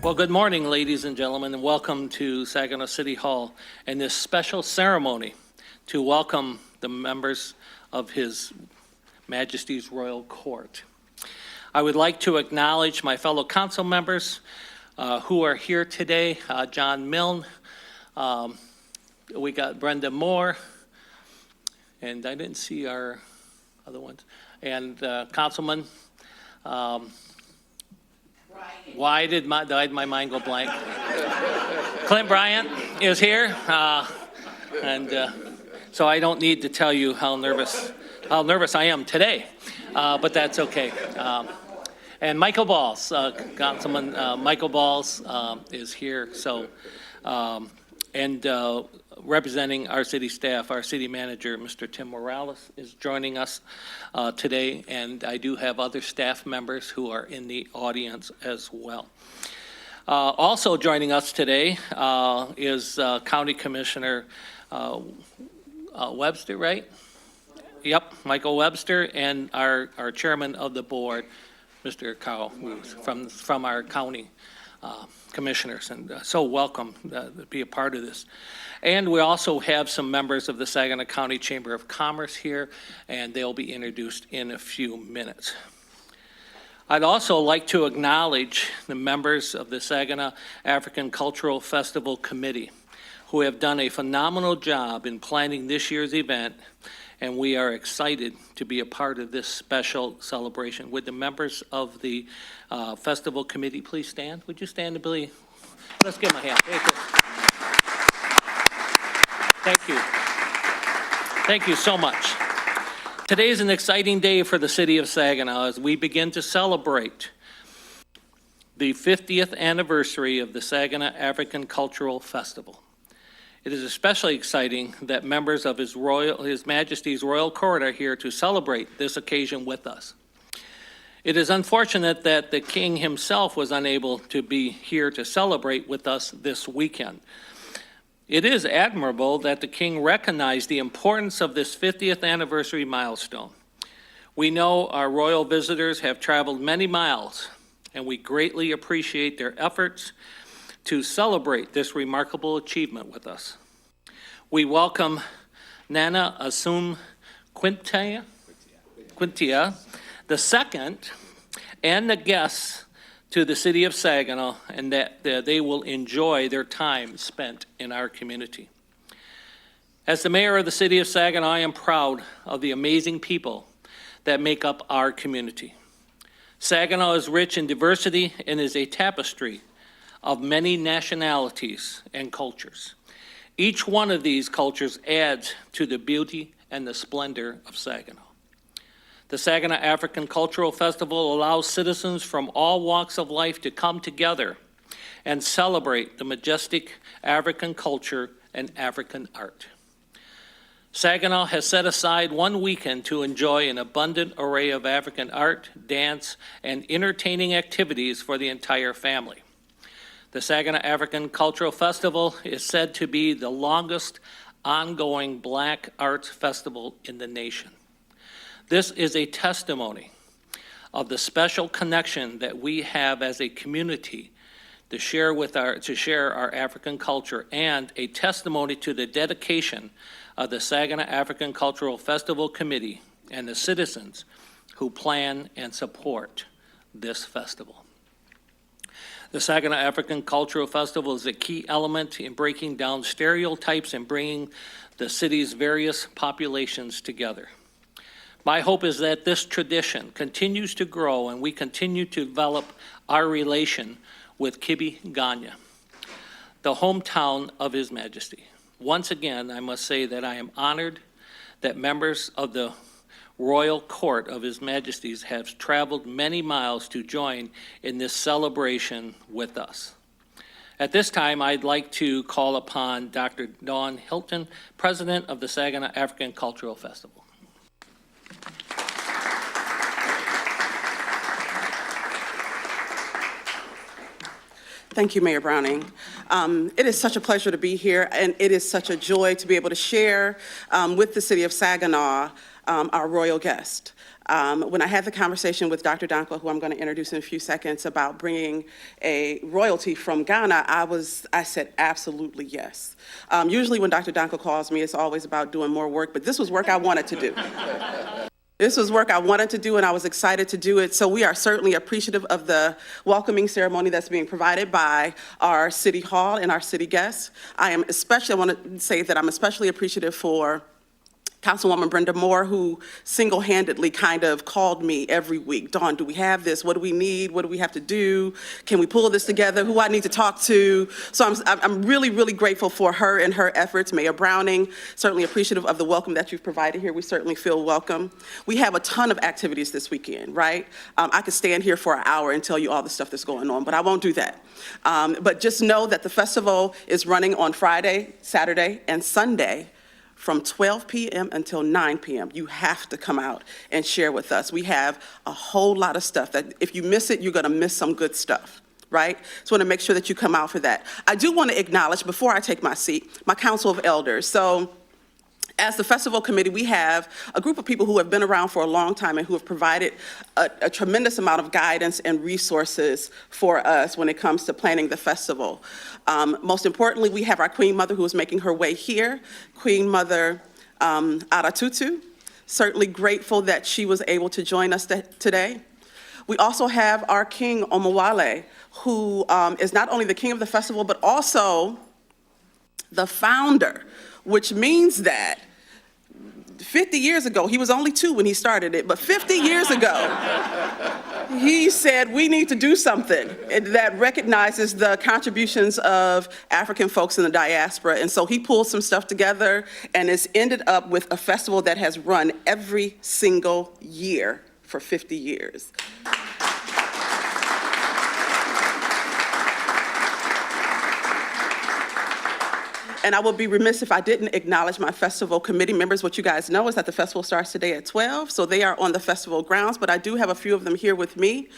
Well, good morning, ladies and gentlemen, and welcome to Saginaw City Hall and this special ceremony to welcome the members of His Majesty's Royal Court. I would like to acknowledge my fellow council members who are here today. John Milne, we got Brenda Moore, and I didn't see our other ones, and Councilman. Why did my mind go blank? Clint Bryant is here, and so I don't need to tell you how nervous I am today, but that's okay. And Michael Balls, Councilman Michael Balls is here. So, representing our city staff, our city manager, Mr. Tim Morales, is joining us today, and I do have other staff members who are in the audience as well. Also joining us today is County Commissioner Webster, right? Yep, Michael Webster, and our chairman of the board, Mr. Carl Ruth, from our county commissioners, and so welcome to be a part of this. And we also have some members of the Saginaw County Chamber of Commerce here, and they'll be introduced in a few minutes. I'd also like to acknowledge the members of the Saginaw African Cultural Festival Committee who have done a phenomenal job in planning this year's event, and we are excited to be a part of this special celebration. Would the members of the festival committee please stand? Would you stand, Billy? Let's give them a hand. Thank you. Thank you so much. Today is an exciting day for the city of Saginaw as we begin to celebrate the 50th anniversary of the Saginaw African Cultural Festival. It is especially exciting that members of His Majesty's Royal Court are here to celebrate this occasion with us. It is unfortunate that the King himself was unable to be here to celebrate with us this weekend. It is admirable that the King recognized the importance of this 50th anniversary milestone. We know our royal visitors have traveled many miles, and we greatly appreciate their efforts to celebrate this remarkable achievement with us. We welcome Nana Asum Quintia the second, and the guests to the city of Saginaw, and that they will enjoy their time spent in our community. As the mayor of the city of Saginaw, I am proud of the amazing people that make up our community. Saginaw is rich in diversity and is a tapestry of many nationalities and cultures. Each one of these cultures adds to the beauty and the splendor of Saginaw. The Saginaw African Cultural Festival allows citizens from all walks of life to come together and celebrate the majestic African culture and African art. Saginaw has set aside one weekend to enjoy an abundant array of African art, dance, and entertaining activities for the entire family. The Saginaw African Cultural Festival is said to be the longest ongoing Black arts festival in the nation. This is a testimony of the special connection that we have as a community to share our African culture, and a testimony to the dedication of the Saginaw African Cultural Festival Committee and the citizens who plan and support this festival. The Saginaw African Cultural Festival is a key element in breaking down stereotypes and bringing the city's various populations together. My hope is that this tradition continues to grow and we continue to develop our relation with Kibiganya, the hometown of His Majesty. Once again, I must say that I am honored that members of the Royal Court of His Majesty's have traveled many miles to join in this celebration with us. At this time, I'd like to call upon Dr. Dawn Hilton, President of the Saginaw African Cultural Festival. Thank you, Mayor Browning. It is such a pleasure to be here, and it is such a joy to be able to share with the city of Saginaw our royal guest. When I had the conversation with Dr. Dankwa, who I'm going to introduce in a few seconds, about bringing a royalty from Ghana, I said absolutely yes. Usually when Dr. Dankwa calls me, it's always about doing more work, but this was work I wanted to do. This was work I wanted to do, and I was excited to do it. So we are certainly appreciative of the welcoming ceremony that's being provided by our city hall and our city guests. I want to say that I'm especially appreciative for Councilwoman Brenda Moore, who single-handedly kind of called me every week. Dawn, do we have this? What do we need? What do we have to do? Can we pull this together? Who I need to talk to? So I'm really, really grateful for her and her efforts. Mayor Browning, certainly appreciative of the welcome that you've provided here. We certainly feel welcome. We have a ton of activities this weekend, right? I could stand here for an hour and tell you all the stuff that's going on, but I won't do that. But just know that the festival is running on Friday, Saturday, and Sunday, from 12 p.m. until 9 p.m. You have to come out and share with us. We have a whole lot of stuff that if you miss it, you're gonna miss some good stuff, right? So I wanna make sure that you come out for that. I do wanna acknowledge, before I take my seat, my Council of Elders. So as the festival committee, we have a group of people who have been around for a long time and who have provided a tremendous amount of guidance and resources for us when it comes to planning the festival. Most importantly, we have our Queen Mother who is making her way here, Queen Mother Aratutu. Certainly grateful that she was able to join us today. We also have our King Omawale, who is not only the king of the festival, but also the founder, which means that 50 years ago, he was only 2 when he started it, but 50 years ago, he said, we need to do something that recognizes the contributions of African folks in the diaspora. And so he pulled some stuff together, and it's ended up with a festival that has run every single year for 50 years. And I would be remiss if I didn't acknowledge my festival committee members. What you guys know is that the festival starts today at 12, so they are on the festival grounds, but I do have a few of them here with me.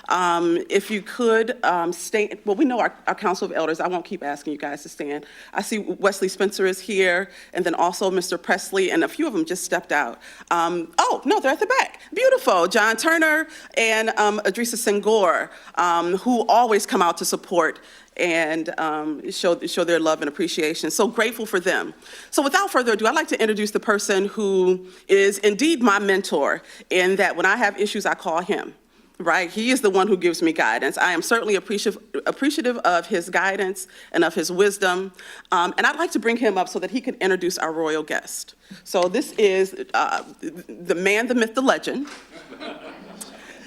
If you could stand, well, we know our Council of Elders. I won't keep asking you guys to stand. I see Wesley Spencer is here, and then also Mr. Presley, and a few of them just stepped out. Oh, no, they're at the back. Beautiful. John Turner and Adrisa Senghor, who always come out to support and show their love and appreciation. So grateful for them. So without further ado, I'd like to introduce the person who is indeed my mentor, in that when I have issues, I call him, right? He is the one who gives me guidance. I am certainly appreciative of his guidance and of his wisdom. And I'd like to bring him up so that he can introduce our royal guest. So this is the man, the myth, the legend.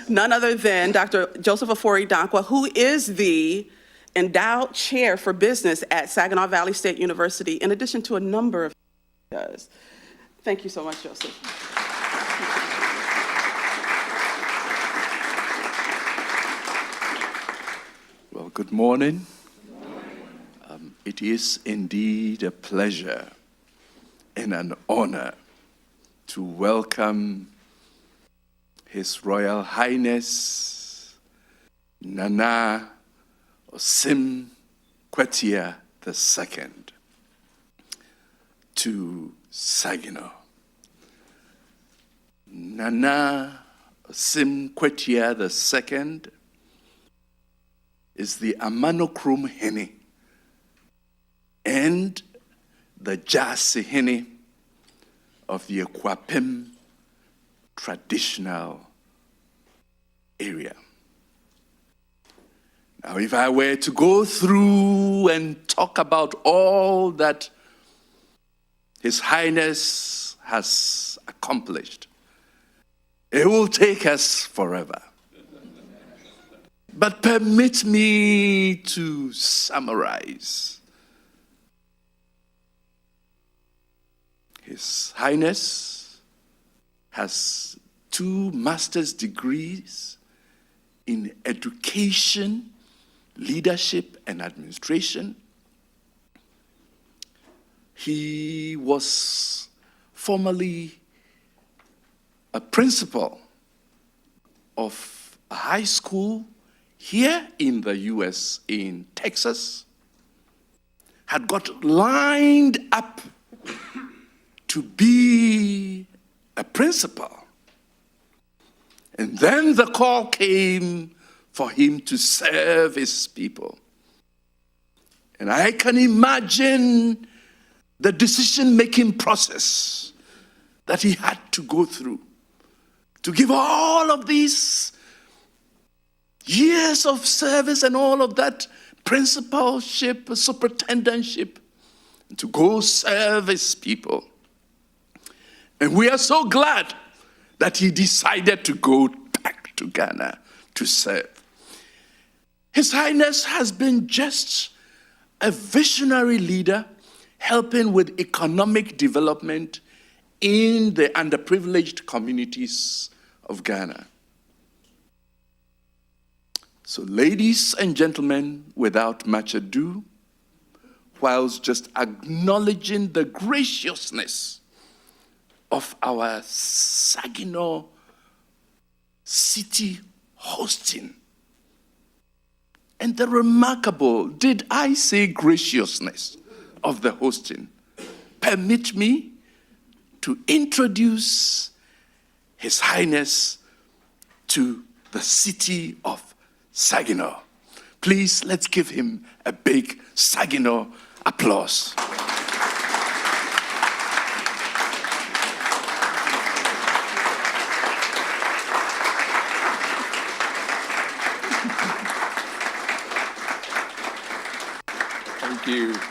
None other than Dr. Joseph Ofori Dankwa, who is the endowed chair for business at Saginaw Valley State University, in addition to a number of things. Thank you so much, Joseph. Well, good morning. It is indeed a pleasure and an honor to welcome His Royal Highness Nana Osim Kwetia II to Saginaw. Nana Osim Kwetia II is the Amanokrum Hene and the Jasi Hene of the Akwapim traditional area. Now, if I were to go through and talk about all that His Highness has accomplished, it will take us forever. But permit me to summarize. His Highness has 2 master's degrees in education, leadership, and administration. He was formerly a principal of a high school here in the US, in Texas, had got lined up to be a principal. And then the call came for him to serve his people. And I can imagine the decision-making process that he had to go through to give all of these years of service and all of that principalship, superintendentship, to go serve his people. And we are so glad that he decided to go back to Ghana to serve. His Highness has been just a visionary leader helping with economic development in the underprivileged communities of Ghana. So, ladies and gentlemen, without much ado, whilst just acknowledging the graciousness of our Saginaw city hosting and the remarkable, did I say graciousness of the hosting, permit me to introduce His Highness to the city of Saginaw. Please, let's give him a big Saginaw applause.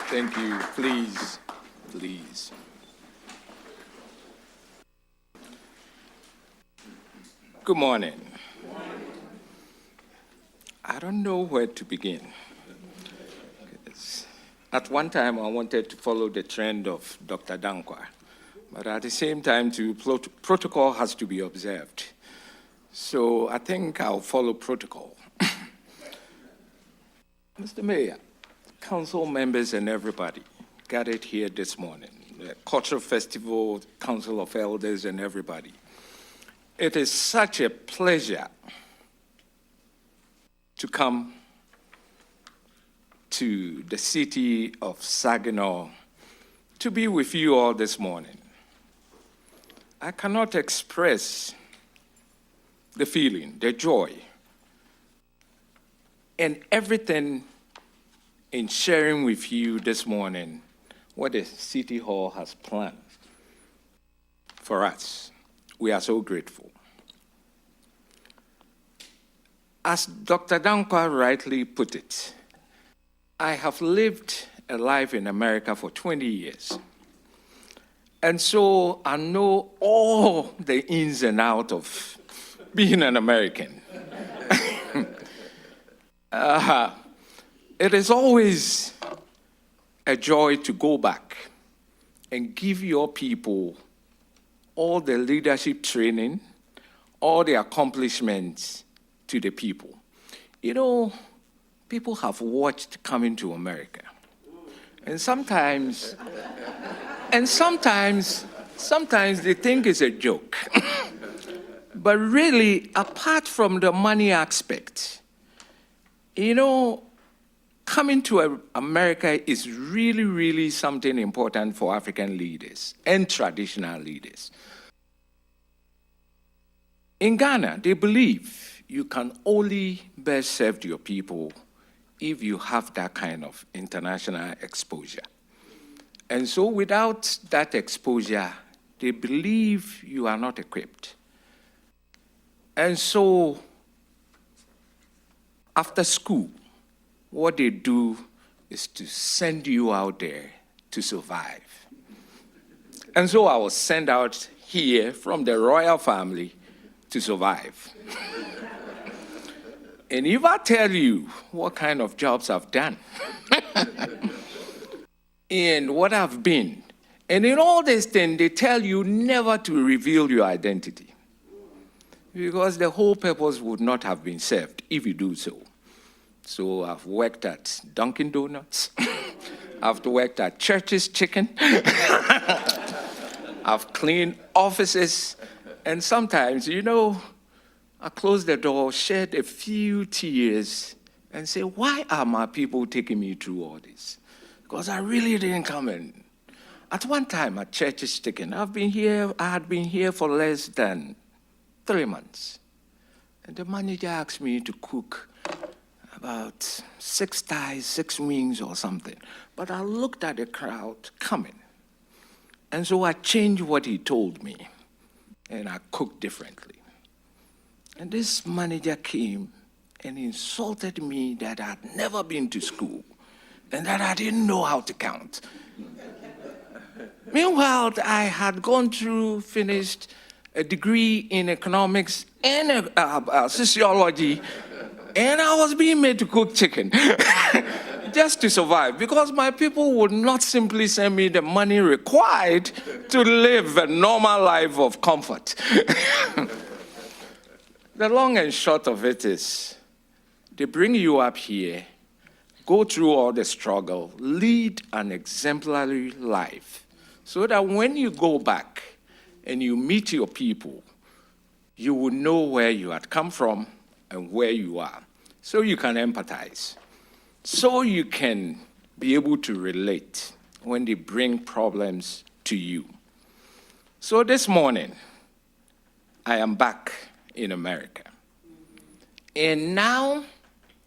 Thank you. Please. Good morning. I don't know where to begin. At one time, I wanted to follow the trend of Dr. Dankwa, but at the same time, protocol has to be observed. So I think I'll follow protocol. Mr. Mayor, council members and everybody gathered here this morning, the Cultural Festival, Council of Elders and everybody. It is such a pleasure to come to the city of Saginaw to be with you all this morning. I cannot express the feeling, the joy, and everything in sharing with you this morning what the City Hall has planned for us. We are so grateful. As Dr. Dankwa rightly put it, I have lived a life in America for 20 years. And so I know all the ins and outs of being an American. It is always a joy to go back and give your people all the leadership training, all the accomplishments to the people. You know, people have watched Coming to America. And sometimes they think it's a joke. But really, apart from the money aspect, you know, coming to America is really, really something important for African leaders and traditional leaders. In Ghana, they believe you can only best serve your people if you have that kind of international exposure. And so without that exposure, they believe you are not equipped. And so after school, what they do is to send you out there to survive. And so I was sent out here from the royal family to survive. And if I tell you what kind of jobs I've done and what I've been, and in all this thing, they tell you never to reveal your identity, because the whole purpose would not have been served if you do so. So I've worked at Dunkin' Donuts. I've worked at Church's Chicken. I've cleaned offices. And sometimes, you know, I closed the door, shed a few tears, and said, why are my people taking me through all this? Because I really didn't come in. At one time, at church is taken. I had been here for less than 3 months. And the manager asked me to cook about 6 thighs, 6 wings or something. But I looked at the crowd coming. And so I changed what he told me, and I cooked differently. And this manager came and insulted me that I'd never been to school and that I didn't know how to count. Meanwhile, I had finished a degree in economics and sociology, and I was being made to cook chicken just to survive, because my people would not simply send me the money required to live a normal life of comfort. The long and short of it is, they bring you up here, go through all the struggle, lead an exemplary life, so that when you go back and you meet your people, you will know where you had come from and where you are, so you can empathize, so you can be able to relate when they bring problems to you. So this morning, I am back in America. And now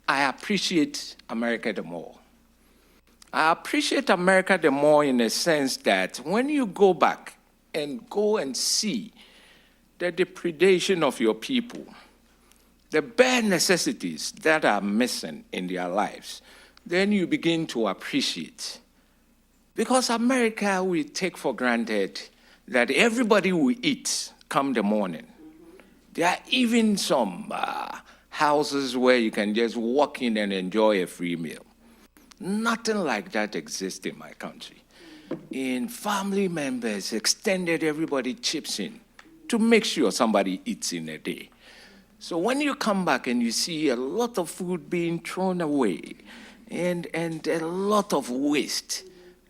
I appreciate America the more. I appreciate America the more in the sense that when you go back and go and see the depredation of your people, the bare necessities that are missing in their lives, then you begin to appreciate. Because America, we take for granted that everybody will eat come the morning. There are even some houses where you can just walk in and enjoy a free meal. Nothing like that exists in my country. In family members, extended, everybody chips in to make sure somebody eats in a day. So when you come back and you see a lot of food being thrown away and a lot of waste,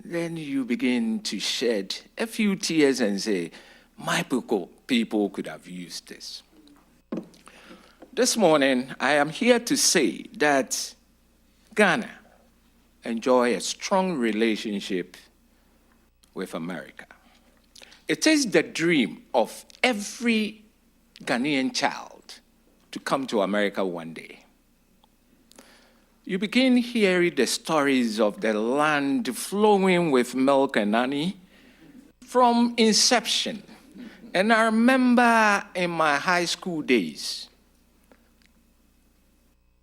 then you begin to shed a few tears and say, my people could have used this. This morning, I am here to say that Ghana enjoys a strong relationship with America. It is the dream of every Ghanaian child to come to America one day. You begin hearing the stories of the land flowing with milk and honey from inception. And I remember in my high school days,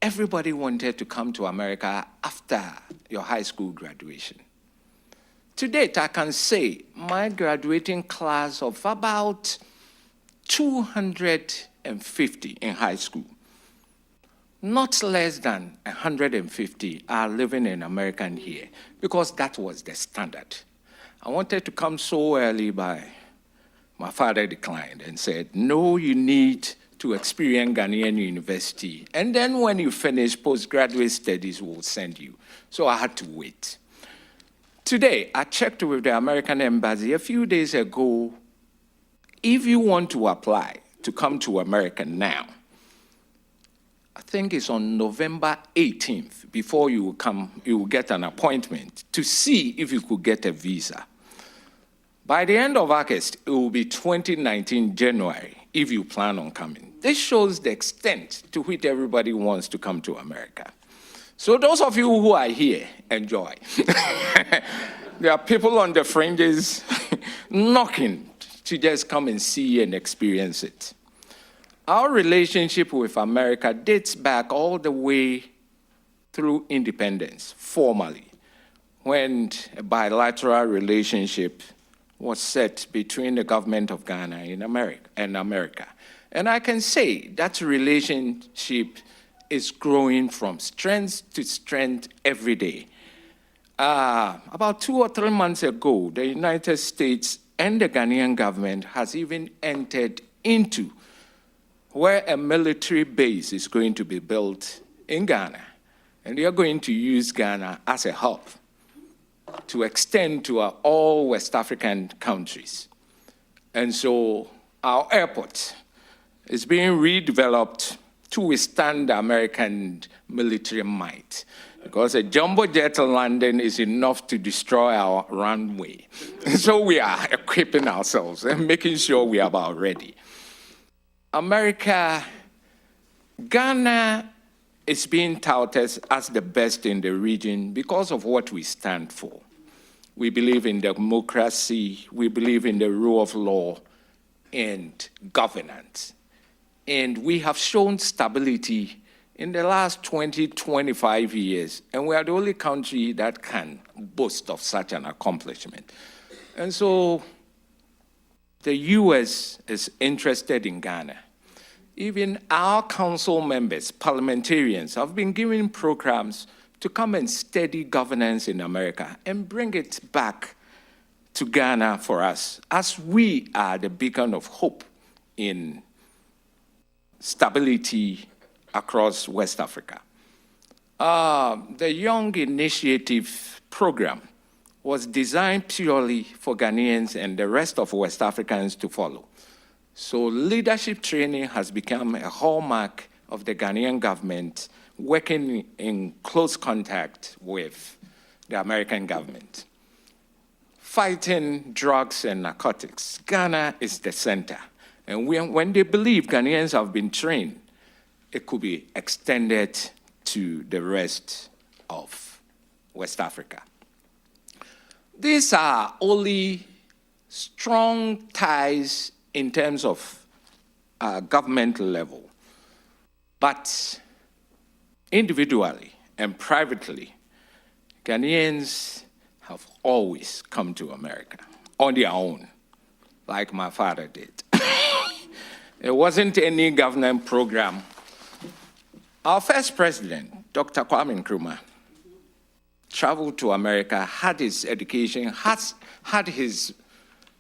everybody wanted to come to America after your high school graduation. To date, I can say my graduating class of about 250 in high school, not less than 150 are living in America here, because that was the standard. I wanted to come so early, but my father declined and said, no, you need to experience Ghanaian University. And then when you finish postgraduate studies, we'll send you. So I had to wait. Today, I checked with the American Embassy a few days ago. If you want to apply to come to America now, I think it's on November 18th, before you will come, you will get an appointment to see if you could get a visa. By the end of August, it will be 2019 January, if you plan on coming. This shows the extent to which everybody wants to come to America. So those of you who are here, enjoy. There are people on the fringes knocking to just come and see and experience it. Our relationship with America dates back all the way through independence, formally, when a bilateral relationship was set between the government of Ghana and America. And I can say that relationship is growing from strength to strength every day. About 2 or 3 months ago, the United States and the Ghanaian government has even entered into where a military base is going to be built in Ghana. And they are going to use Ghana as a hub to extend to all West African countries. And so our airport is being redeveloped to withstand the American military might. Because a jumbo jet landing is enough to destroy our runway. So we are equipping ourselves and making sure we are about ready. Ghana is being touted as the best in the region because of what we stand for. We believe in democracy, we believe in the rule of law and governance. And we have shown stability in the last 20, 25 years, and we are the only country that can boast of such an accomplishment. And so the US is interested in Ghana. Even our council members, parliamentarians, have been given programs to come and study governance in America and bring it back to Ghana for us, as we are the beacon of hope in stability across West Africa. The Young Initiative program was designed purely for Ghanaians and the rest of West Africans to follow. So leadership training has become a hallmark of the Ghanaian government, working in close contact with the American government. Fighting drugs and narcotics, Ghana is the center. And when they believe Ghanaians have been trained, it could be extended to the rest of West Africa. These are only strong ties in terms of government level. But individually and privately, Ghanaians have always come to America on their own, like my father did. It wasn't any government program. Our first president, Dr. Kwame Nkrumah, traveled to America, had his education, had his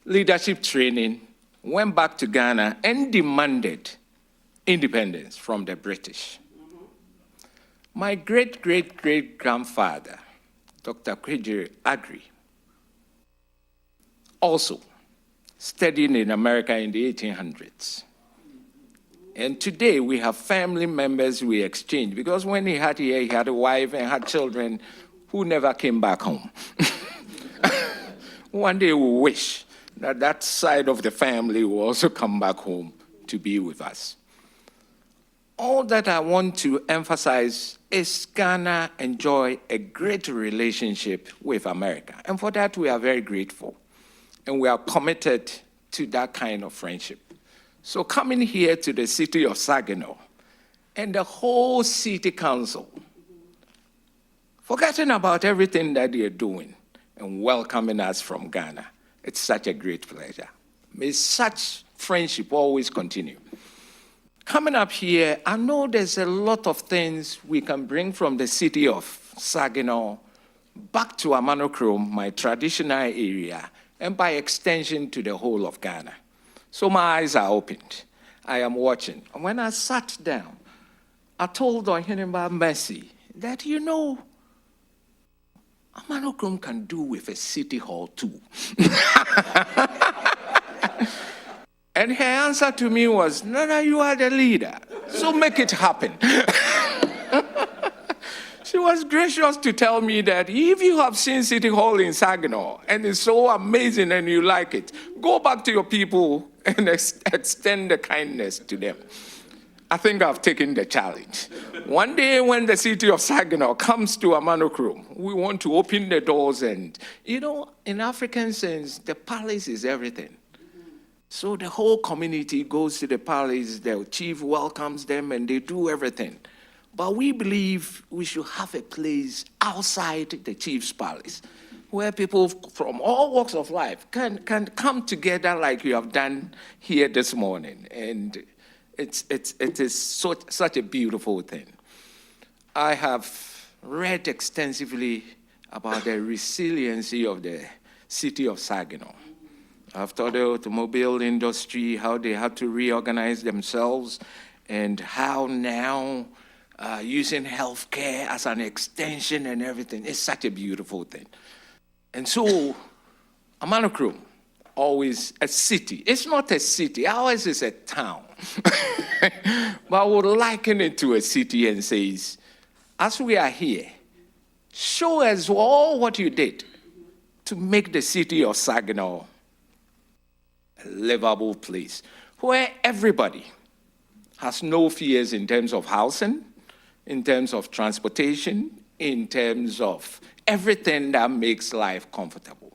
leadership training, went back to Ghana and demanded independence from the British. My great-great-great-grandfather, Dr. Kwejiri Agri, also studied in America in the 1800s. And today we have family members we exchange, because when he had here, he had a wife and had children who never came back home. One day we wish that that side of the family will also come back home to be with us. All that I want to emphasize is Ghana enjoy a great relationship with America. And for that, we are very grateful. And we are committed to that kind of friendship. So coming here to the city of Saginaw and the whole city council, forgetting about everything that they're doing and welcoming us from Ghana, it's such a great pleasure. May such friendship always continue. Coming up here, I know there's a lot of things we can bring from the city of Saginaw back to Amanokrom, my traditional area, and by extension to the whole of Ghana. So my eyes are opened. I am watching. And when I sat down, I told Oheneba Mercy that, Amanokrom can do with a city hall too. And her answer to me was, Nana, you are the leader, so make it happen. She was gracious to tell me that if you have seen City Hall in Saginaw and it's so amazing and you like it, go back to your people and extend the kindness to them. I think I've taken the challenge. One day when the city of Saginaw comes to Amanokrom, we want to open the doors and, in African sense, the palace is everything. So the whole community goes to the palace, the chief welcomes them, and they do everything. But we believe we should have a place outside the chief's palace where people from all walks of life can come together like you have done here this morning. And it is such a beautiful thing. I have read extensively about the resiliency of the city of Saginaw. After the automobile industry, how they had to reorganize themselves, and how now using healthcare as an extension and everything. It's such a beautiful thing. And so, Amanokrom always a city. It's not a city, ours is a town. But I would liken it to a city and says, as we are here, show us all what you did to make the city of Saginaw a livable place where everybody has no fears in terms of housing, in terms of transportation, in terms of everything that makes life comfortable.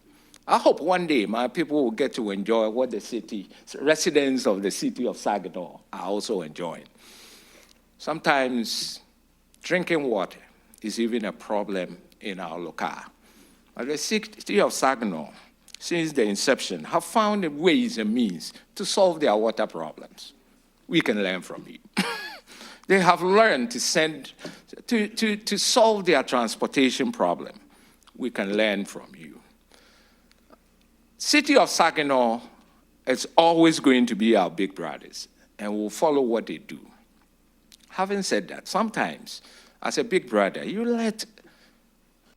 I hope one day my people will get to enjoy what the residents of the city of Saginaw are also enjoying. Sometimes drinking water is even a problem in our locale. But the city of Saginaw, since the inception, have found ways and means to solve their water problems. We can learn from you. They have learned to solve their transportation problem. We can learn from you. City of Saginaw is always going to be our big brothers, and we'll follow what they do. Having said that, sometimes, as a big brother, you let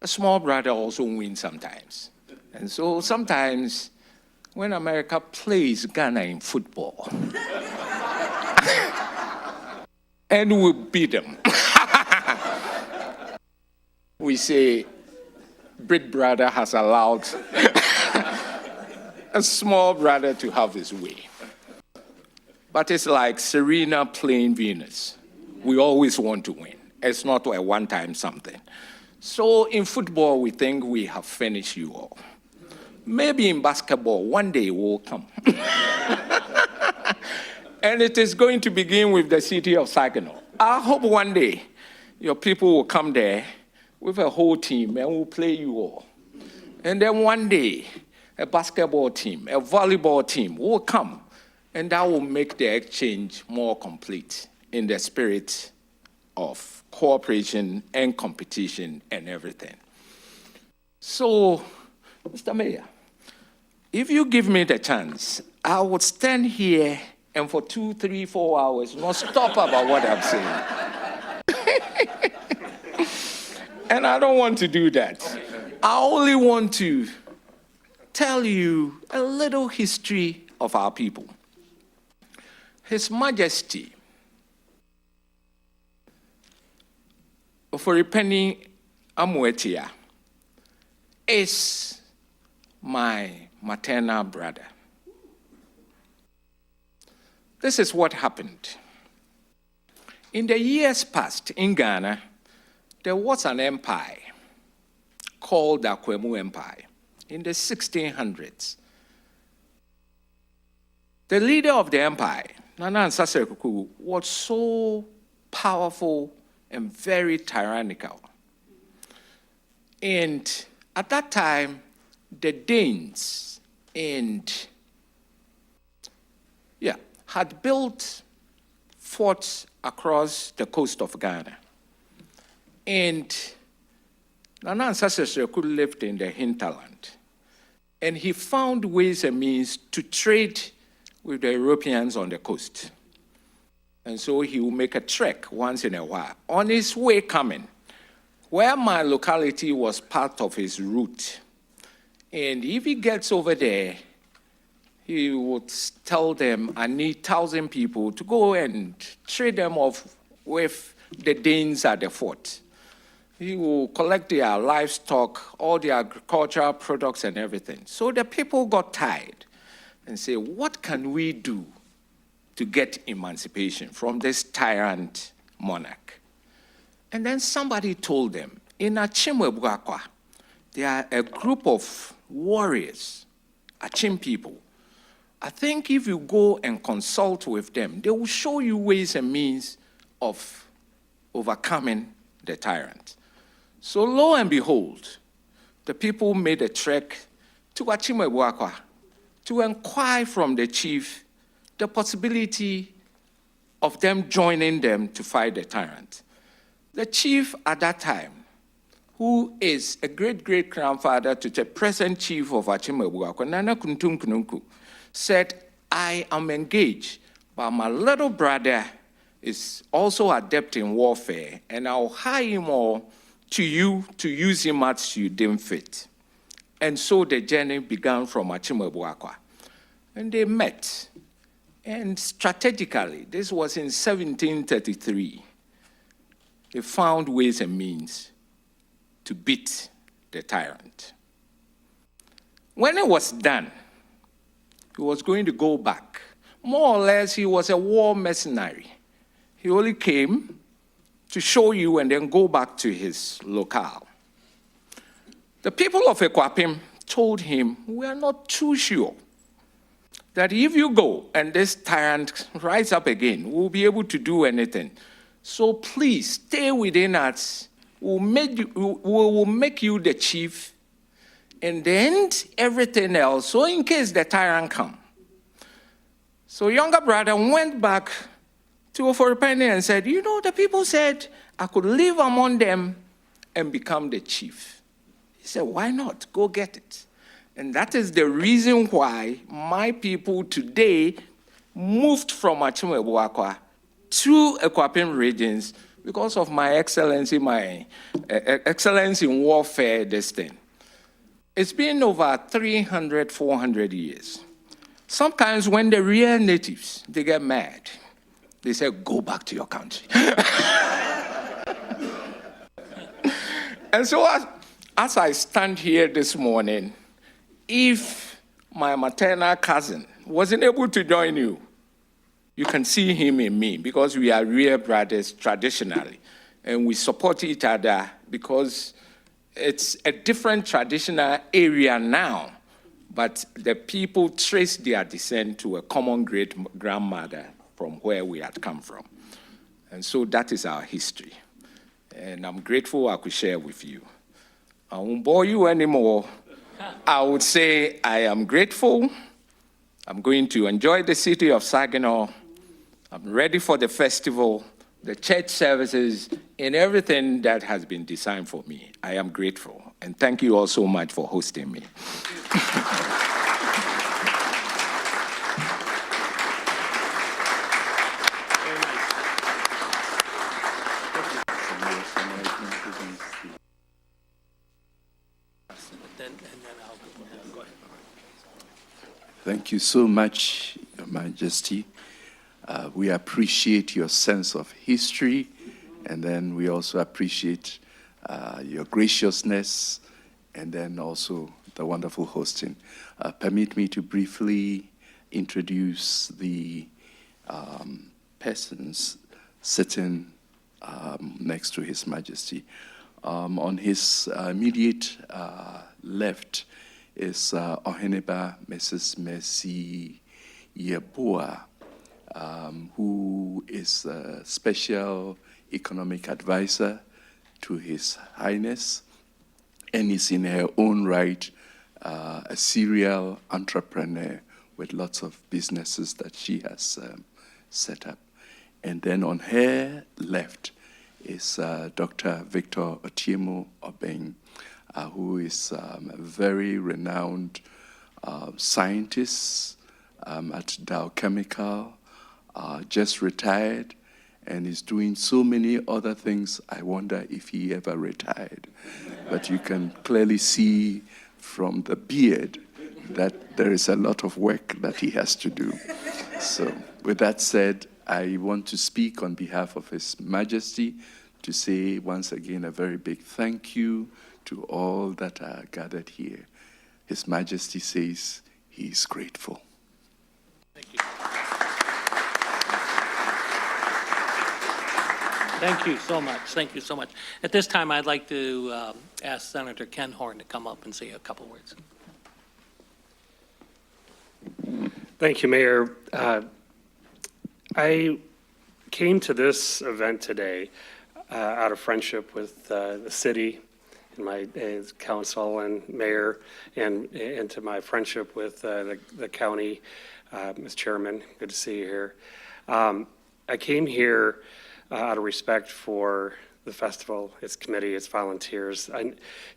a small brother also win sometimes. And so sometimes, when America plays Ghana in football, and we beat them, we say, big brother has allowed a small brother to have his way. But it's like Serena playing Venus. We always want to win. It's not a one-time something. So in football, we think we have finished you all. Maybe in basketball, one day will come. And it is going to begin with the city of Saginaw. I hope one day your people will come there with a whole team and will play you all. And then one day, a basketball team, a volleyball team will come, and that will make the exchange more complete in the spirit of cooperation and competition and everything. So, Mr. Mayor, if you give me the chance, I would stand here and for 2, 3, 4 hours not stop about what I'm saying. And I don't want to do that. I only want to tell you a little history of our people. His Majesty, Oforipeni Amuetia, is my maternal brother. This is what happened. In the years past in Ghana, there was an empire called the Akwemu Empire in the 1600s. The leader of the empire, Nana Nsase Kuku, was so powerful and very tyrannical. And at that time, the Danes had built forts across the coast of Ghana. And Nana Nsase Kuku lived in the hinterland. And he found ways and means to trade with the Europeans on the coast. And so he will make a trek once in a while. On his way coming, where my locality was part of his route, and if he gets over there, he would tell them, I need 1,000 people to go and trade them off with the Danes at the fort. He will collect their livestock, all their agricultural products and everything. So the people got tired and say, what can we do to get emancipation from this tyrant monarch? And then somebody told them, in Achimwebuakwa, there are a group of warriors, Achim people. I think if you go and consult with them, they will show you ways and means of overcoming the tyrant. So lo and behold, the people made a trek to Achimwebuakwa to inquire from the chief the possibility of them joining them to fight the tyrant. The chief at that time, who is a great-great-grandfather to the present chief of Achimwebuakwa, Nana Kuntum Kununku, said, I am engaged, but my little brother is also adept in warfare, and I'll hire him all to you to use him as you deem fit. And so the journey began from Achimwebuakwa. and they met. And strategically, this was in 1733, they found ways and means to beat the tyrant. When it was done, he was going to go back. More or less, he was a war mercenary. He only came to show you and then go back to his locale. The people of Ekwapim told him, we are not too sure that if you go and this tyrant rise up again, we'll be able to do anything. So please stay within us. We'll make you the chief, and then everything else. So in case the tyrant comes. So younger brother went back to Oforipene and said, you know, the people said I could live among them and become the chief. He said, why not? Go get it. And that is the reason why my people today moved from Achimwe-Buakwa to Ekwapim regions, because of my excellence in warfare, this thing. It's been over 300, 400 years. Sometimes when the real natives, they get mad, they say, go back to your country. And so as I stand here this morning, if my maternal cousin wasn't able to join you, you can see him in me, because we are real brothers traditionally. And we support each other because it's a different traditional area now, but the people trace their descent to a common great-grandmother from where we had come from. And so that is our history. And I'm grateful I could share with you. I won't bore you anymore. I would say I am grateful. I'm going to enjoy the city of Saginaw. I'm ready for the festival, the church services, and everything that has been designed for me. I am grateful. And thank you all so much for hosting me. Thank you so much, Your Majesty. We appreciate your sense of history, and then we also appreciate your graciousness, and then also the wonderful hosting. Permit me to briefly introduce the persons sitting next to His Majesty. On his immediate left is Oheneba Mrs. Mercy Yeboah, who is a special economic advisor to His Highness, and is in her own right a serial entrepreneur with lots of businesses that she has set up. And then on her left is Dr. Victor Otiemo Obeng, who is a very renowned scientist at Dow Chemical, just retired, and is doing so many other things. I wonder if he ever retired. But you can clearly see from the beard that there is a lot of work that he has to do. So with that said, I want to speak on behalf of His Majesty to say once again a very big thank you to all that are gathered here. His Majesty says he is grateful. Thank you. Thank you so much. Thank you so much. At this time, I'd like to ask Senator Ken Horn to come up and say a couple words. Thank you, Mayor. I came to this event today out of friendship with the city and my council and mayor, and to my friendship with the county, Ms. Chairman. Good to see you here. I came here out of respect for the festival, its committee, its volunteers.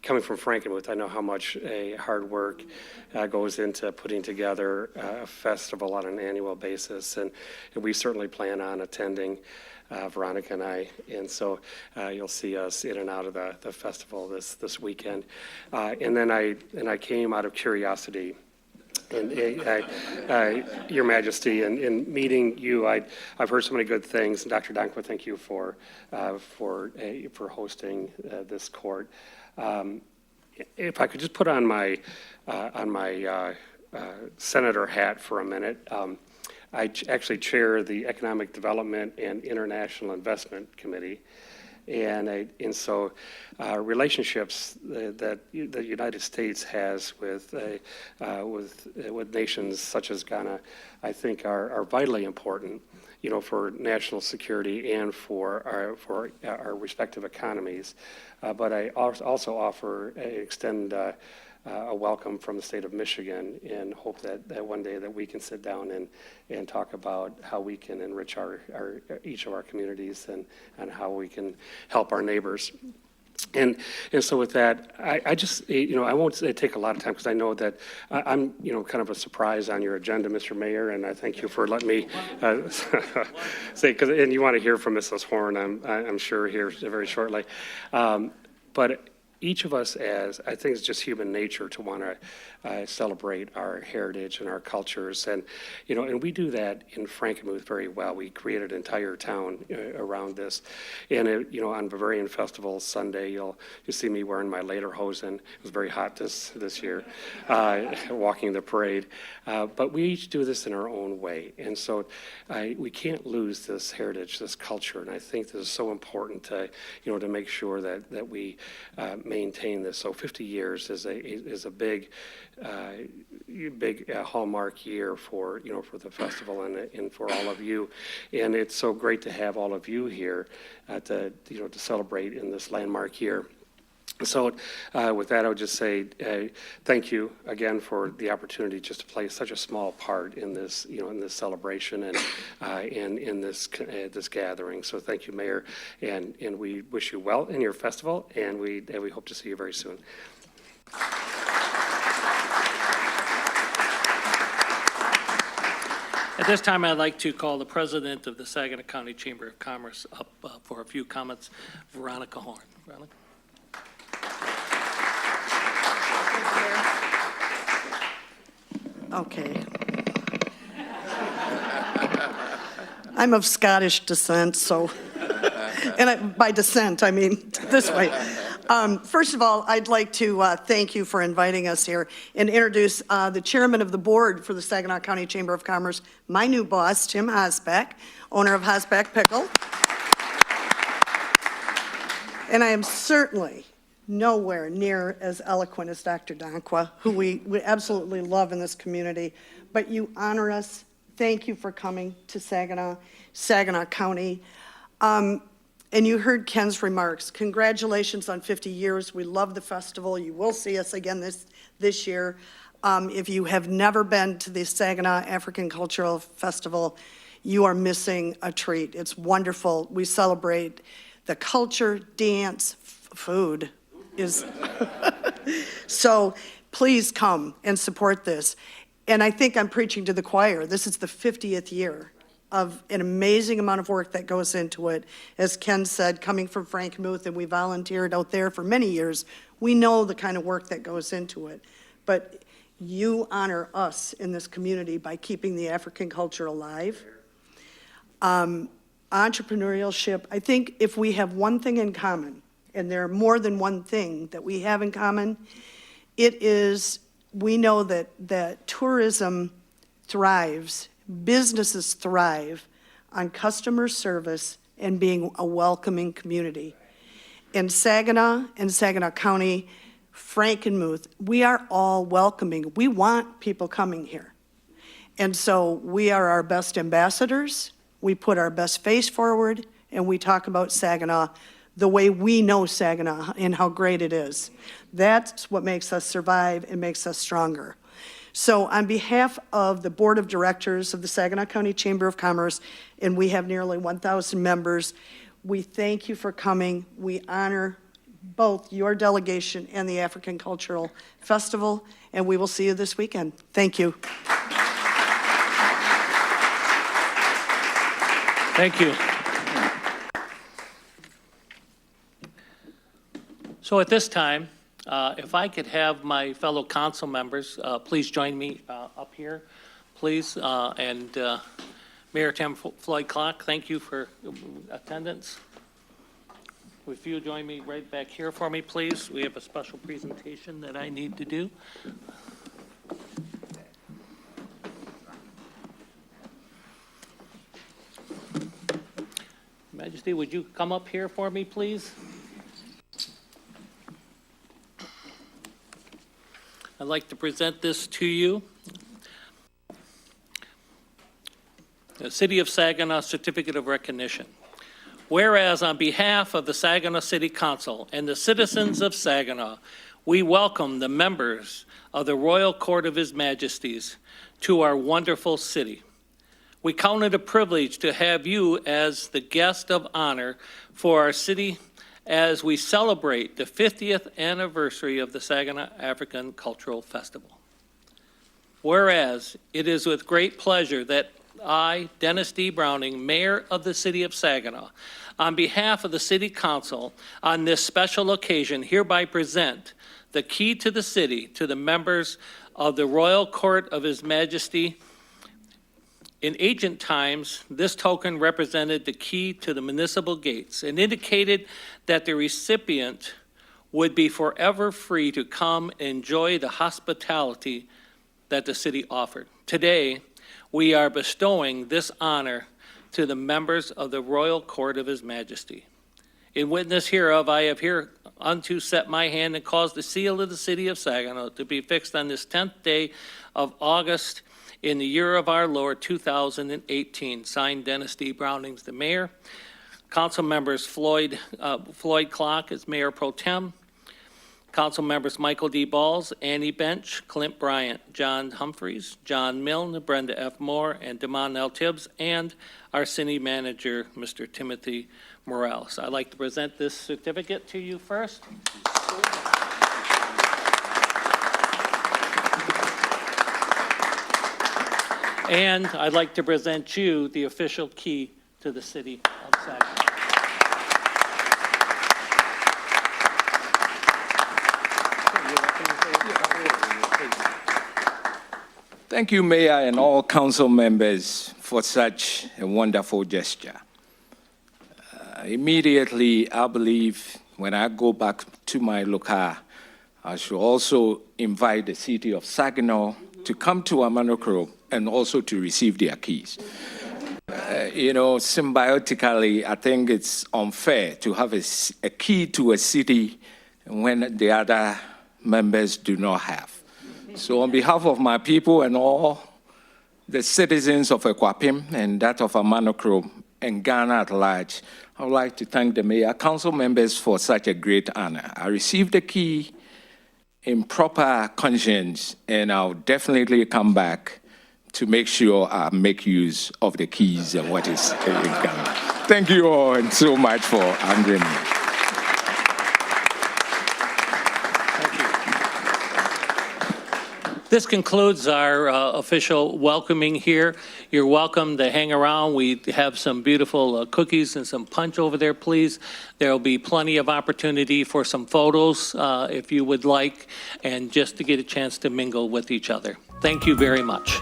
Coming from Frankenmuth, I know how much hard work goes into putting together a festival on an annual basis, and we certainly plan on attending, Veronica and I, and so you'll see us in and out of the festival this weekend. And then I came out of curiosity And Your Majesty, in meeting you, I've heard so many good things. And Dr. Donkwa, thank you for hosting this court. If I could just put on my senator hat for a minute. I actually chair the Economic Development and International Investment Committee. And so relationships that the United States has with nations such as Ghana, I think are vitally important, for national security and for our respective economies. But I also extend a welcome from the state of Michigan, and hope that one day that we can sit down and talk about how we can enrich each of our communities and how we can help our neighbors. And so with that, I just, I won't take a lot of time because I know that I'm, kind of a surprise on your agenda, Mr. Mayor, and I thank you for letting me say, and you want to hear from Mrs. Horn, I'm sure here very shortly. But each of us, I think it's just human nature to want to celebrate our heritage and our cultures. And, and we do that in Frankenmuth very well. We created an entire town around this. And, on Bavarian Festival Sunday, you'll see me wearing my lederhosen. It was very hot this year, walking the parade. But we each do this in our own way. And so we can't lose this heritage, this culture. And I think this is so important to, to make sure that we maintain this. So 50 years is a big hallmark year for for the festival and for all of you, and it's so great to have all of you here to celebrate in this landmark year. So with that, I would just say thank you again for the opportunity just to play such a small part in this, in this celebration and in this gathering. So thank you, Mayor, and we wish you well in your festival, and we hope to see you very soon. At this time, I'd like to call the president of the Saginaw County Chamber of Commerce up for a few comments, Veronica Horn. Veronica? Okay. I'm of Scottish descent, so, by descent, I mean this way. First of all, I'd like to thank you for inviting us here and introduce the chairman of the board for the Saginaw County Chamber of Commerce, my new boss, Tim Hosbeck, owner of Hosbeck Pickle. And I am certainly nowhere near as eloquent as Dr. Donkwa, who we absolutely love in this community, but you honor us. Thank you for coming to Saginaw County. And you heard Ken's remarks. Congratulations on 50 years. We love the festival. You will see us again this year. If you have never been to the Saginaw African Cultural Festival, you are missing a treat. It's wonderful. We celebrate the culture, dance, food is. So please come and support this. And I think I'm preaching to the choir. This is the 50th year of an amazing amount of work that goes into it. As Ken said, coming from Frankenmuth, and we volunteered out there for many years, we know the kind of work that goes into it. But you honor us in this community by keeping the African culture alive. Entrepreneurship, I think if we have one thing in common, and there are more than one thing that we have in common, it is we know that tourism thrives, businesses thrive on customer service and being a welcoming community. In Saginaw and Saginaw County, Frankenmuth, we are all welcoming. We want people coming here. And so we are our best ambassadors, we put our best face forward, and we talk about Saginaw the way we know Saginaw and how great it is. That's what makes us survive and makes us stronger. So on behalf of the Board of Directors of the Saginaw County Chamber of Commerce, and we have nearly 1,000 members, we thank you for coming. We honor both your delegation and the African Cultural Festival, and we will see you this weekend. Thank you. Thank you. So at this time, If I could have my fellow council members, please join me up here, please. And Mayor Tim Floyd Clark, thank you for attendance. If you join me right back here for me, please. We have a special presentation that I need to do. Majesty, would you come up here for me, please? I'd like to present this to you. The City of Saginaw Certificate of Recognition. Whereas on behalf of the Saginaw City Council and the citizens of Saginaw, we welcome the members of the Royal Court of His Majesties to our wonderful city. We count it a privilege to have you as the guest of honor for our city as we celebrate the 50th anniversary of the Saginaw African Cultural Festival. Whereas it is with great pleasure that I, Dennis D. Browning, Mayor of the City of Saginaw, on behalf of the City Council on this special occasion, hereby present the key to the city to the members of the Royal Court of His Majesty. In ancient times, this token represented the key to the municipal gates and indicated that the recipient would be forever free to come and enjoy the hospitality that the city offered. Today, we are bestowing this honor to the members of the Royal Court of His Majesty. In witness hereof, I have hereunto set my hand and caused the seal of the city of Saginaw to be fixed on this 10th day of August in the year of our Lord 2018. Signed, Dennis D. Brownings, the mayor. Council members Floyd Clark as mayor pro tem. Council members Michael D. Balls, Annie Bench, Clint Bryant, John Humphreys, John Milne, Brenda F. Moore, and Damon L. Tibbs, and our city manager, Mr. Timothy Morales. I'd like to present this certificate to you first. And I'd like to present you the official key to the city of Saginaw. Thank you, Mayor, and all council members for such a wonderful gesture. Immediately, I believe when I go back to my locale, I should also invite the city of Saginaw to come to Amanokro and also to receive their keys. Symbiotically, I think it's unfair to have a key to a city when the other members do not have. So on behalf of my people and all the citizens of Ekwapim and that of Amanokro and Ghana at large, I would like to thank the mayor, council members for such a great honor. I received the key in proper conscience, and I'll definitely come back to make sure I make use of the keys and what is in Ghana. Thank you all and so much for honoring me. This concludes our official welcoming here. You're welcome to hang around. We have some beautiful cookies and some punch over there, please. There will be plenty of opportunity for some photos if you would like, and just to get a chance to mingle with each other. Thank you very much.